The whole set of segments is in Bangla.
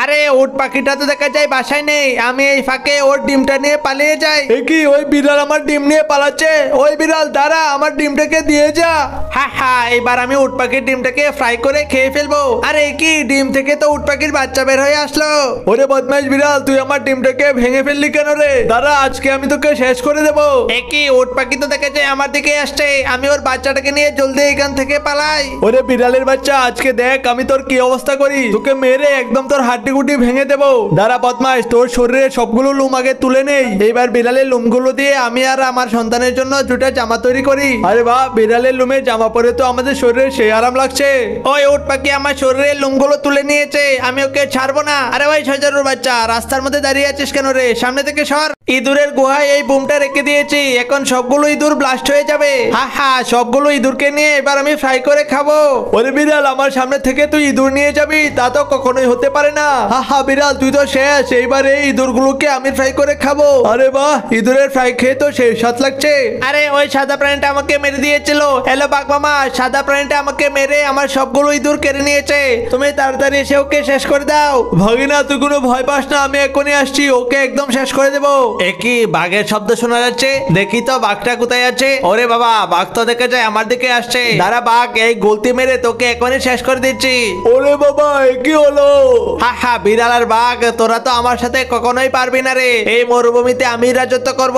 আরে উট পাখিটা তো দেখা যায় বাসায় নেই, আমি এই ফাঁকে ওর ডিমটা নিয়ে পালিয়ে যাই। কি ওই বিড়াল আমার ডিম নিয়ে পালাচ্ছে? ওই বিড়াল দাঁড়া, আমার ডিমটাকে দিয়ে যা। হ্যাঁ হ্যাঁ, এবার আমি উট পাখির ডিমটাকে ফ্রাই করে খেয়ে ফেলবো। আরে কি, ডিম থেকে তো উট পাখির বাচ্চা বের হয়ে আসলো। ওরে বদমাইশ বিড়াল, তুই আমার ডিমটাকে ভেঙে ফেললি কেন রে? দাঁড়া, আজকে আমি তোকে শেষ করে দেবো। কি উট পাখি তো দেখা যায় আমার দিকে আসছে, আমি ওর বাচ্চাটাকে নিয়ে জলদি এখান থেকে পালাই। ওরে বিড়ালের বাচ্চা, আজকে দেখ আমি তোর কি অবস্থা করি। তোকে মেরে একদম তোর হাড্ডি গুটি ভেঙে দেবো। দাঁড়া বদমাইশ, তোর শরীরে সবগুলো লোম আগে তুলে নেই। এইবার বিড়ালের লোমগুলো দিয়ে আমি আর আমার সন্তানের জন্য দুটা জামা তৈরি করি। আরে বাহ, বিড়ালের লোমে জামা পরে তো আমাদের শরীরে সেই আরাম লাগছে। ওই উট পাখি আমার শরীরের লোমগুলো তুলে নিয়েছে, আমি ওকে ছাড়বো না। আরে ভাই শজারুর বাচ্চা, রাস্তার মধ্যে দাঁড়িয়ে আছিস কেন রে? সামনে থেকে সর। ইঁদুরের গুহায় এই বুমটা রেখে দিয়েছি, এখন সবগুলো ইঁদুর ব্লাস্ট হয়ে যাবে। হা হা, সবগুলো ইঁদুরকে নিয়ে এবার আমি ফ্রাই করে খাবো। ওরে বিড়াল, আমার সামনে থেকে তুই ইঁদুর নিয়ে যাবি? তা তো কখনোই হতে পারে না। হা হা বিড়াল, তুই তো শেষ। এইবার এই ইঁদুরগুলোকে আমি ফ্রাই করে খাবো। আরে বাহ, ইঁদুরের ফ্রাই খেয়ে তো সেই স্বাদ লাগছে। আরে ওই সাদা প্রাণীটা আমাকে মেরে দিয়েছিল। হ্যালো বাঘ মামা, সাদা প্রাণীটা আমাকে মেরে আমার সবগুলো ইঁদুর কেড়ে নিয়েছে। তুমি তাড়াতাড়ি এসে ওকে শেষ করে দাও। ভাগিনা, তুই কোনো ভয় পাস না, আমি এখনই আসছি, ওকে একদম শেষ করে দেবো। একই বাঘের শব্দ শোনা যাচ্ছে, দেখি তো বাঘটা কোথায় আছে। ওরে বাবা, বাঘ তো দেখা যায় আমার দিকে আসছে। দাঁড়া বাঘ, এই গলতি মেরে তোকে এখনই শেষ করে দিচ্ছি। ওরে বাবা, কি হলো? হা হা, বিড়াল আর বাঘ, তোরা তো আমার সাথে কখনোই পারবি না রে। এই মরুভূমিতে আমি রাজত্ব করব।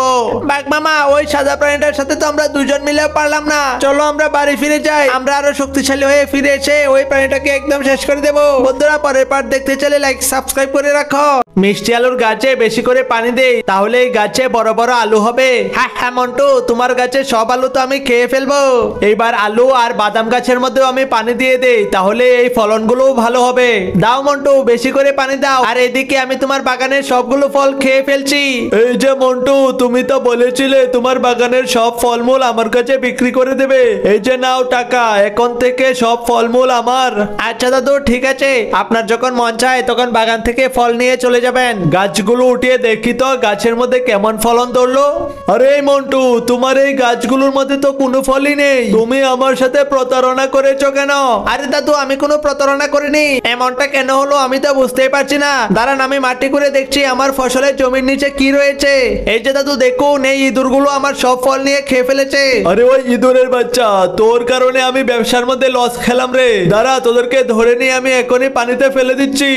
বাঘ মামা, ওই সাদা প্রাণীটার সাথে তো আমরা দুজন মিলেও পারলাম না। চলো আমরা বাড়ি ফিরে যাই, আমরা আরো শক্তিশালী হয়ে ফিরে এসে ওই প্রাণীটাকে একদম শেষ করে দেবো। বন্ধুরা, পরের পার্ট দেখতে চাইলে লাইক সাবস্ক্রাইব করে রাখো। মিষ্টি আলুর গাছে বেশি করে পানি দেই, তাহলে এই গাছে বড় বড় আলু হবে। হ্যাঁ হ্যাঁ মন্টু, তোমার গাছে সব আলু তো আমি খেয়ে ফেলবো। এইবার আলু আর বাদাম গাছের মধ্যেও আমি পানি দিয়ে দেই, তাহলে এই ফলনগুলো ভালো হবে। দাও মন্টু, বেশি করে পানি দাও। আর এদিকে আমি তোমার বাগানের সবগুলো ফল খেয়ে ফেলছি। এই যে মন্টু, তুমি তো বলেছিলে তোমার বাগানের সব ফলমূল আমার কাছে বিক্রি করে দেবে। এই যে নাও টাকা, এখন থেকে সব ফলমূল আমার। আচ্ছা দাদু, ঠিক আছে, আপনার যখন মন চায় তখন বাগান থেকে ফল নিয়ে চলে যাবেন। গাছগুলো উঠিয়ে দেখি তো গাছের মধ্যে কেমন ফলন ধরলো। আরে মন্টু, তোমার এই গাছগুলোর মধ্যে তো কোনো ফলই নেই, তুমি আমার সাথে প্রতারণা করেছো কেন? আরে দাদু, আমি কোনো প্রতারণা করিনি। এমনটা কেন হলো আমি তো বুঝতেই পারছি না। দাঁড়ান, আমি মাটি করে দেখছি আমার ফসলের জমির নিচে কি রয়েছে। এই যে দাদু দেখুন, এই ইঁদুরগুলো আমার সব ফল নিয়ে খেয়ে ফেলেছে। আরে ওই ইঁদুরের বাচ্চা, তোর কারণে আমি ব্যবসার মধ্যে লস খেলাম রে। দাঁড়া, তোদেরকে ধরে নিয়ে আমি এখনই পানিতে ফেলে দিচ্ছি।